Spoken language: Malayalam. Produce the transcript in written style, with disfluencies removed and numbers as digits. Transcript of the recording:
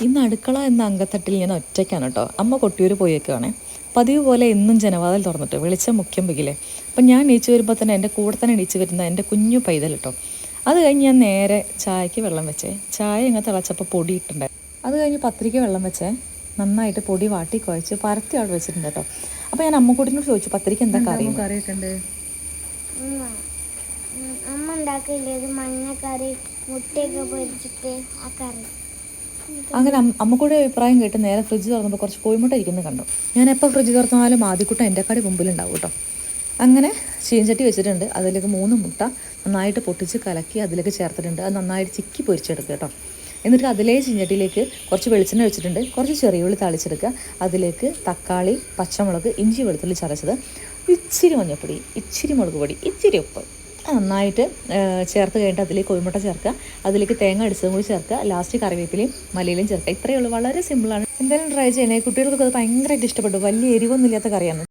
ഇന്ന് അടുക്കള എന്ന അങ്കത്തട്ടിൽ ഞാൻ ഒറ്റയ്ക്കാണ് കേട്ടോ. അമ്മ കൊട്ടിയൂർ പോയേക്കുവാണേ. പതിവ് പോലെ എന്നും ജനവാതിൽ തുറന്നിട്ട് വെളിച്ചം മുഖ്യം വെക്കില്ലേ. അപ്പം ഞാൻ എണീച്ച് വരുമ്പോൾ തന്നെ എൻ്റെ കൂടെ തന്നെ എണീച്ച് വരുന്ന എൻ്റെ കുഞ്ഞു പൈതൽ കേട്ടോ. അത് കഴിഞ്ഞ് ഞാൻ നേരെ ചായക്ക് വെള്ളം വെച്ചേ. ചായ ഇങ്ങനെ തിളച്ചപ്പോൾ പൊടി ഇട്ടുണ്ടായി. അത് കഴിഞ്ഞ് പത്രിക്ക് വെള്ളം വെച്ചേ. നന്നായിട്ട് പൊടി വാട്ടി കുഴച്ച് പരത്തി അവിടെ വെച്ചിട്ടുണ്ട് കേട്ടോ. അപ്പോൾ ഞാൻ അമ്മക്കൂട്ടിനോട് ചോദിച്ചു, പത്രിക്ക് എന്താ കറിയൊക്കെ ഉണ്ട്? അമ്മ ഉണ്ടാക്കില്ലേ മഞ്ഞക്കറി, മുട്ടയൊക്കെ പൊരിച്ചിട്ട് ആ കറി. അങ്ങനെ അമ്മക്കൂടെ അഭിപ്രായം കേട്ട് നേരെ ഫ്രിഡ്ജ് തുറന്നപ്പോൾ കുറച്ച് കോഴിമുട്ട ഇരിക്കുന്നത് കണ്ടു. ഞാൻ എപ്പോൾ ഫ്രിഡ്ജ് തുറന്നാലും ആദ്യക്കൂട്ടം എൻ്റെ കടി മുമ്പിലുണ്ടാവും കേട്ടോ. അങ്ങനെ ചീഞ്ചട്ടി വെച്ചിട്ടുണ്ട്. അതിലേക്ക് 3 മുട്ട നന്നായിട്ട് പൊട്ടിച്ച് കലക്കി അതിലേക്ക് ചേർത്തിട്ടുണ്ട്. അത് നന്നായിട്ട് ചിക്കി പൊരിച്ചെടുക്കുക കേട്ടോ. എന്നിട്ട് അതിലേ ചീഞ്ചട്ടിയിലേക്ക് കുറച്ച് വെളിച്ചെണ്ണ വെച്ചിട്ടുണ്ട്. കുറച്ച് ചെറിയ ഉള്ളി താളിച്ചെടുക്കുക. അതിലേക്ക് തക്കാളി, പച്ചമുളക്, ഇഞ്ചി, വെളുത്തുള്ളി ചതച്ചത്, ഇച്ചിരി മഞ്ഞൾപ്പൊടി, ഇച്ചിരി മുളക് പൊടി, ഇച്ചിരി ഉപ്പ് നന്നായിട്ട് ചേർത്ത് കഴിഞ്ഞിട്ട് അതിലേക്ക് കോഴിമുട്ട ചേർക്കുക. അതിലേക്ക് തേങ്ങ അടിച്ചതും കൂടി ചേർക്കുക. ലാസ്റ്റ് കറിവേപ്പിലയും മല്ലിയിലും ചേർക്കുക. ഇത്രയേ ഉള്ളൂ. വളരെ സിമ്പിളാണ്. എന്തായാലും ട്രൈ ചെയ്യണേ. കുട്ടികൾക്കൊക്കെ അത് ഭയങ്കരമായിട്ട് ഇഷ്ടപ്പെട്ടു. വലിയ എരിവൊന്നും ഇല്ലാത്ത കറിയാണ്.